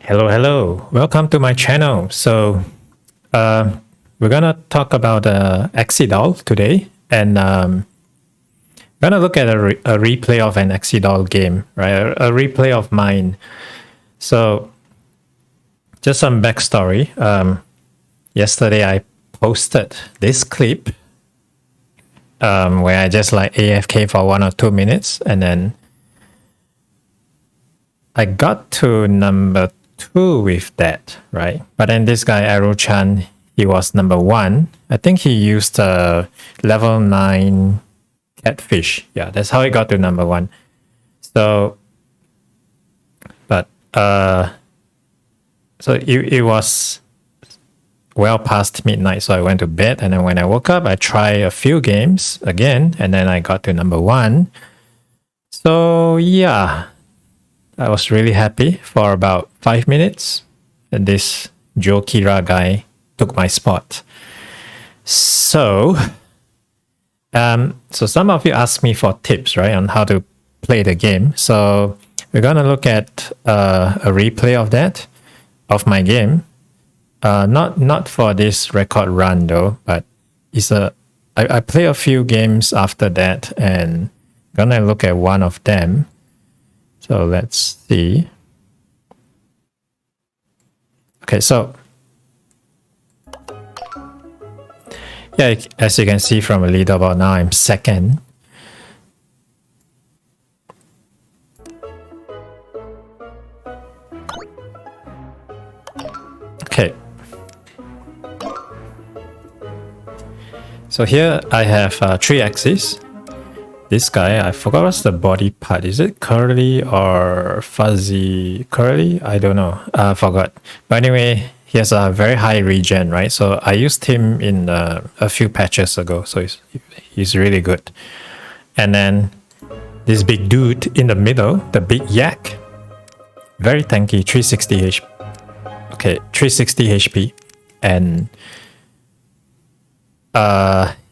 Hello. Welcome to my channel. We're gonna talk about AxieDoll today, and we're gonna look at a replay of an AxieDoll game, right? A replay of mine. So, just some backstory. Yesterday I posted this clip where I just like AFK for 1 or 2 minutes, and then I got to number 2 with that, right? But then this guy, Aru-chan, he was number 1. I think he used a level 9 catfish. Yeah, that's how he got to number 1. So, but, so it was well past midnight, so I went to bed, and then when I woke up, I tried a few games again, and then I got to number 1. So, yeah. I was really happy for about 5 minutes, and this Joe Kira guy took my spot. So some of you asked me for tips, right, on how to play the game. So we're gonna look at a replay of that, of my game. Not for this record run though, but I play a few games after that, and gonna look at one of them. So let's see. Okay, so yeah, as you can see from a leaderboard now, I'm second. Okay. So here I have 3 axes. This guy, I forgot what's the body part. Is it curly or fuzzy? Curly? I don't know. I forgot. But anyway, he has a very high regen, right? So I used him in a few patches ago. So he's really good. And then this big dude in the middle, the big yak, very tanky, 360 HP. Okay, 360 HP. And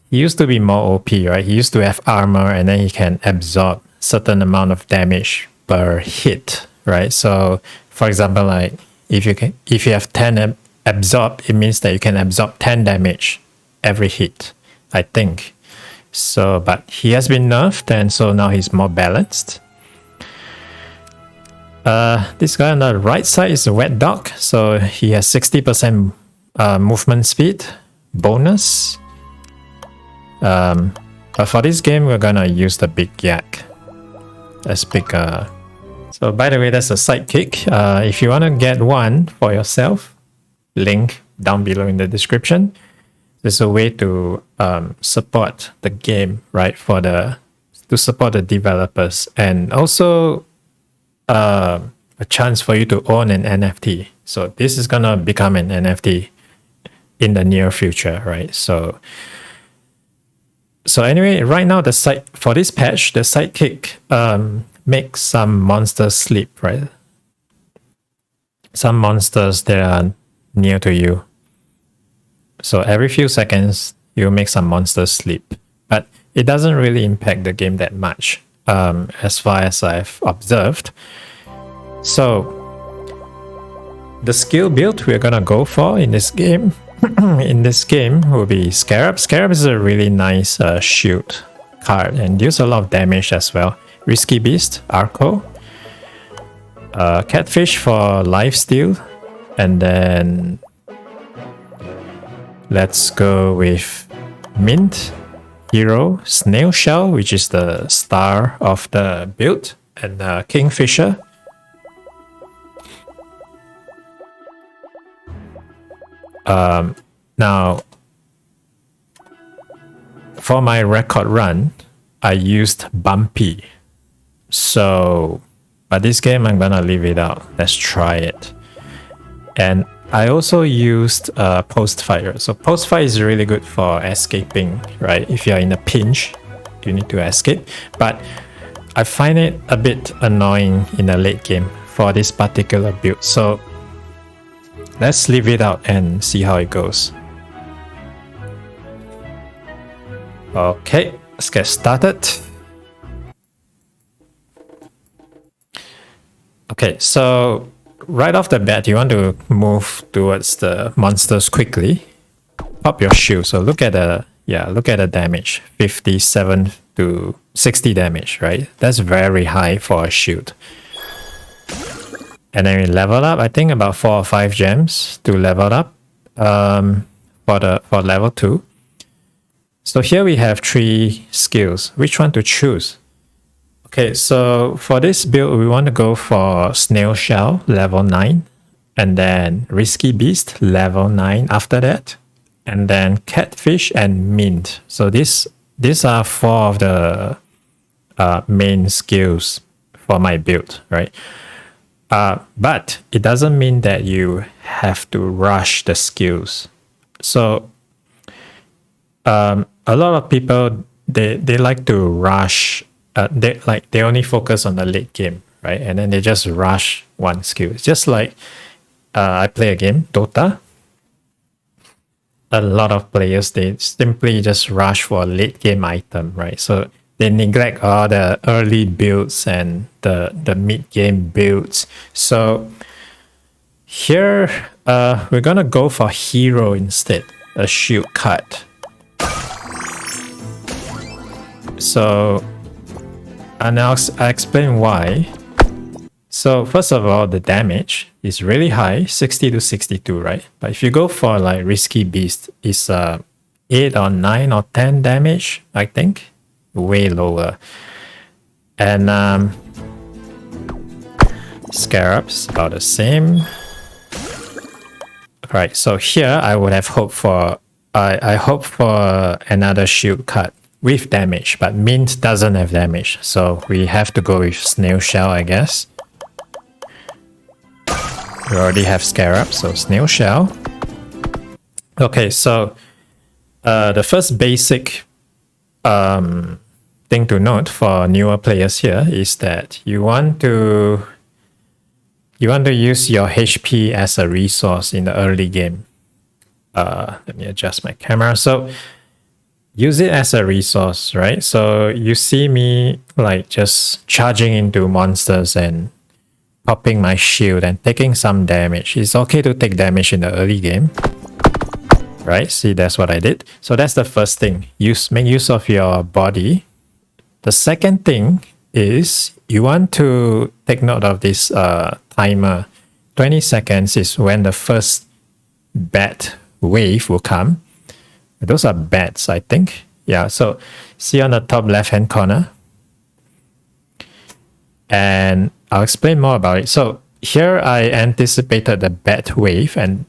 he used to be more OP, right? He used to have armor, and then he can absorb certain amount of damage per hit, right? So, for example, like if you have 10 absorb, it means that you can absorb 10 damage every hit, I think. So, but he has been nerfed, and so now he's more balanced. This guy on the right side is a wet dog, so he has 60% movement speed bonus. But for this game, we're gonna use the big yak. Let's pick So by the way, that's a sidekick. If you wanna get one for yourself, link down below in the description. There's a way to support the game, right? To support the developers, and also a chance for you to own an NFT. So this is gonna become an NFT in the near future, right? So anyway, right now for this patch, the sidekick makes some monsters sleep, right? Some monsters that are near to you. So every few seconds, you make some monsters sleep. But it doesn't really impact the game that much, as far as I've observed. So the skill build we're gonna go for in this game will be Scarab. Scarab is a really nice shield card and deals a lot of damage as well. Risky Beast, Arco. Catfish for lifesteal. And then let's go with Mint, Hero, Snail Shell, which is the star of the build, and Kingfisher. Now, for my record run, I used Bumpy. So, but this game, I'm gonna leave it out. Let's try it. And I also used Post Fire. So Post Fire is really good for escaping, right? If you're in a pinch, you need to escape. But I find it a bit annoying in the late game for this particular build. So let's leave it out and see how it goes. Okay, let's get started. Okay, so right off the bat, you want to move towards the monsters quickly. Pop your shield. So look at the damage. 57 to 60 damage, right? That's very high for a shield. And then we level up. I think about 4 or 5 gems to level up for level 2. So here we have 3 skills. Which one to choose? Okay, so for this build, we want to go for Snail Shell, level 9. And then Risky Beast, level 9 after that. And then Catfish and Mint. So these are 4 of the main skills for my build, right? But it doesn't mean that you have to rush the skills. So a lot of people, they like to rush. They only focus on the late game, right? And then they just rush one skill. It's just like I play a game, Dota. A lot of players, they simply just rush for a late game item, right? So they neglect all the early builds and the mid game builds. So here we're gonna go for hero instead, a shield cut. So and I'll explain why. So first of all, the damage is really high, 60 to 62, right? But if you go for like Risky Beast, it's 8 or 9 or 10 damage, I think. Way lower. And Scarabs, about the same. Right, so here I would have hoped for, I hope for another shield cut with damage, but Mint doesn't have damage, so we have to go with Snail Shell, I guess. We already have Scarab, so Snail Shell. Okay, so the first basic thing to note for newer players here is that you want to use your HP as a resource in the early game. Let me adjust my camera. So use it as a resource, right? So you see me like just charging into monsters and popping my shield and taking some damage. It's okay to take damage in the early game, right? See, that's what I did. So that's the first thing. Make use of your body. The second thing is you want to take note of this timer. 20 seconds is when the first bat wave will come. Those are bats, I think. Yeah, so see on the top left-hand corner. And I'll explain more about it. So here I anticipated the bat wave, and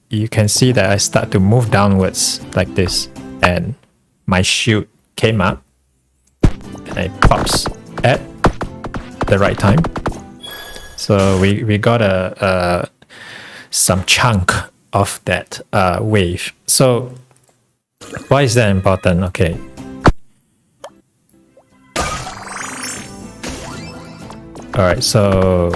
you can see that I start to move downwards like this, and my shield came up and it pops at the right time. So we got some chunk of that wave. So why is that important? Okay. All right, so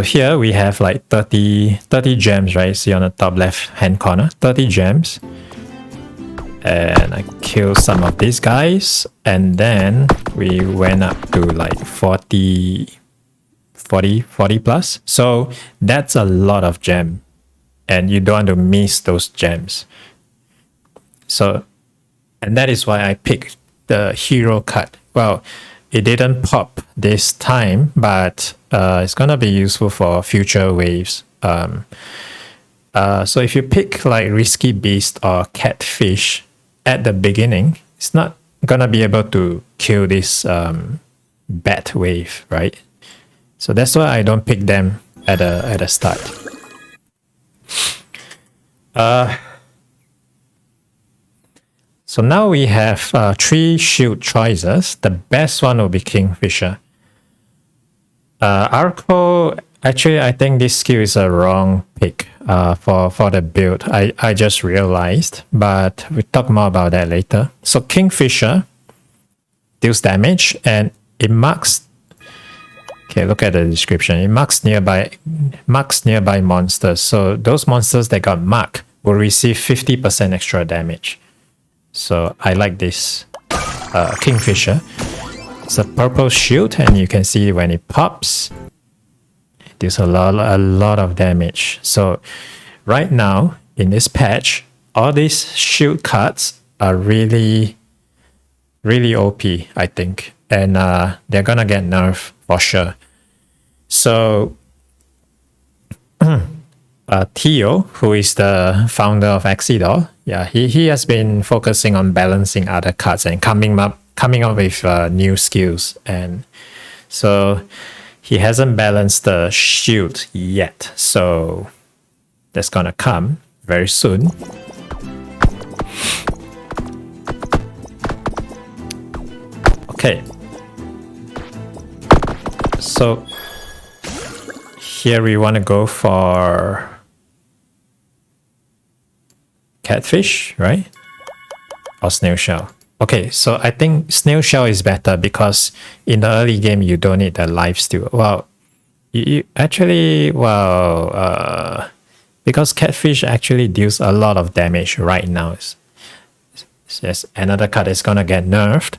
here we have like 30 gems, right? See on the top left hand corner, 30 gems. And I killed some of these guys, and then we went up to like 40 plus. So that's a lot of gem, and you don't want to miss those gems. So, and that is why I picked the hero cut. Well, it didn't pop this time, but it's gonna be useful for future waves. So if you pick like Risky Beast or Catfish at the beginning, it's not gonna be able to kill this bat wave, right? So that's why I don't pick them at the start. So now we have 3 shield choices. The best one will be Kingfisher. Arco, actually I think this skill is a wrong pick for the build. I just realized, but we'll talk more about that later. So Kingfisher deals damage, and it marks, okay, look at the description. It marks nearby monsters. So those monsters that got marked will receive 50% extra damage. So I like this Kingfisher. It's a purple shield, and you can see when it pops, deals a lot of damage. So right now in this patch, all these shield cards are really OP, I think, and they're gonna get nerfed for sure. So Theo, who is the founder of AxieDoll, he has been focusing on balancing other cards and coming up with new skills, and so he hasn't balanced the shield yet. So that's gonna come very soon. Okay. So here we want to go for catfish, right? Or snail shell. Okay, so I think snail shell is better because in the early game you don't need the lifesteal. Well, you actually, because catfish actually deals a lot of damage right now. Yes, another card is gonna get nerfed.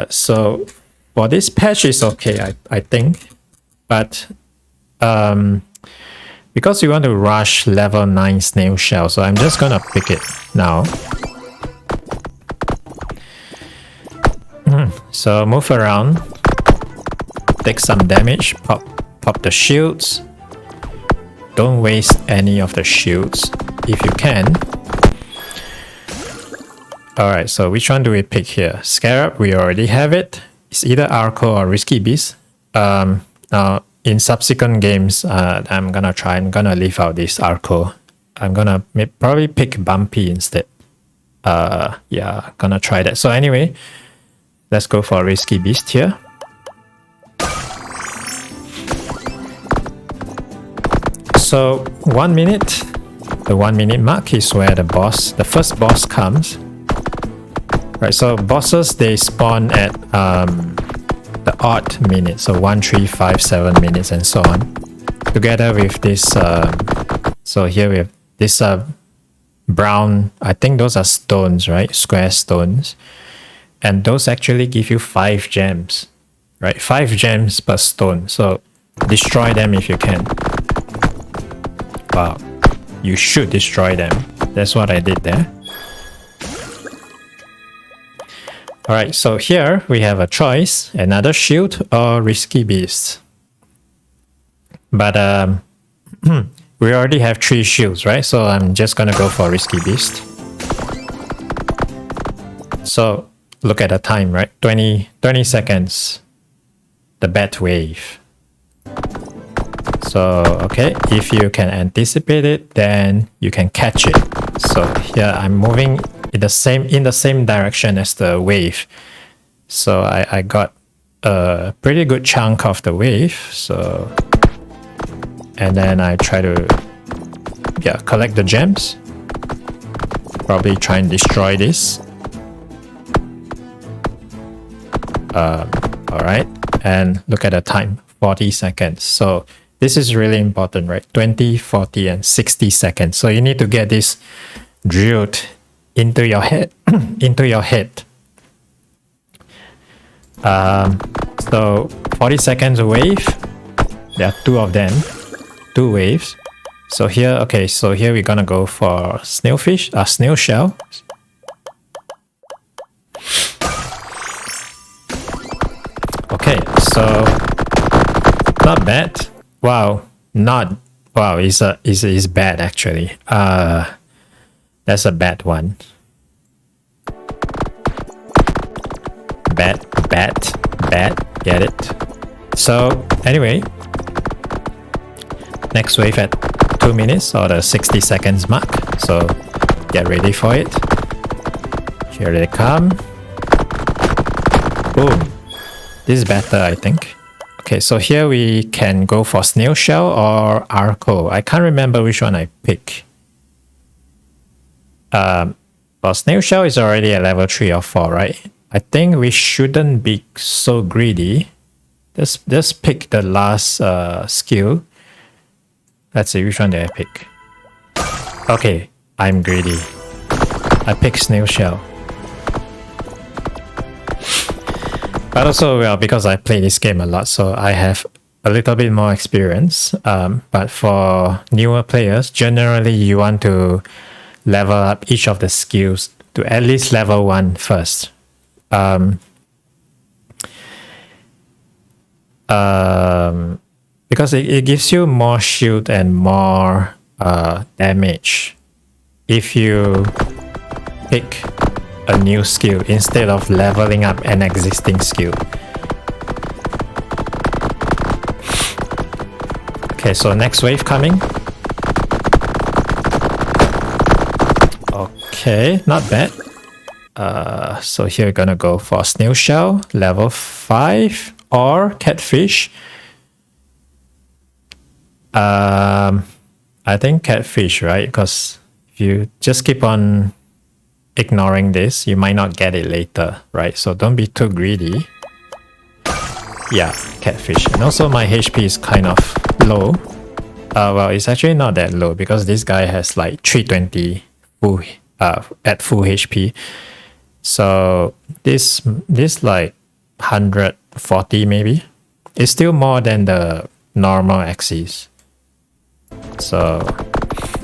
So for this patch is okay, I think, but because we want to rush level 9 snail shell, so I'm just gonna pick it now. So move around, take some damage, pop the shields. Don't waste any of the shields if you can. Alright, so which one do we pick here? Scarab, we already have it. It's either Arco or Risky Beast. Now, in subsequent games, I'm gonna leave out this Arco. I'm gonna probably pick Bumpy instead. Yeah, gonna try that. So anyway, let's go for Risky Beast here. So 1 minute, the 1 minute mark is where the first boss comes. Right, so bosses, they spawn at the odd minutes, so 1, 3, 5, 7 minutes and so on. Together with this, so here we have this brown, I think those are stones, right? Square stones. And those actually give you 5 gems, right? 5 gems per stone. So destroy them if you can. Wow, you should destroy them. That's what I did there. Alright, so here we have a choice, another shield or Risky Beast. But we already have 3 shields, right? So I'm just gonna go for Risky Beast. So look at the time, right? 20 seconds. The bat wave. So okay, if you can anticipate it, then you can catch it. So here I'm moving in the same direction as the wave. So I got a pretty good chunk of the wave. So and then I try to collect the gems. Probably try and destroy this. Alright, and look at the time, 40 seconds. So this is really important, right? 20, 40, and 60 seconds. So you need to get this drilled into your head. So 40 seconds a wave. There are 2 of them, 2 waves. So here, okay, so here we're gonna go for snail shell. Okay, so not bad. Wow, is bad actually. That's a bad one. Bad, get it. So anyway, next wave at 2 minutes or the 60 seconds mark. So get ready for it. Here they come. Boom. This is better, I think. Okay, so here we can go for snail shell or Arco. I can't remember which one I pick. Well, snail shell is already at level 3 or 4, right? I think we shouldn't be so greedy. Let's pick the last skill. Let's see, which one did I pick? Okay, I'm greedy. I pick snail shell. But also, well, because I play this game a lot, so I have a little bit more experience. But for newer players, generally you want to level up each of the skills to at least level 1 first. Because it gives you more shield and more damage if you pick a new skill instead of leveling up an existing skill. Okay, so next wave coming. Okay, not bad. So here we're gonna go for snail shell, level 5, or catfish. I think catfish, right? Because if you just keep on ignoring this, you might not get it later, right? So don't be too greedy. Yeah, catfish. And also my HP is kind of low. Well, it's actually not that low because this guy has like 320 full, at full HP. So this like 140 maybe. It's still more than the normal Axies. So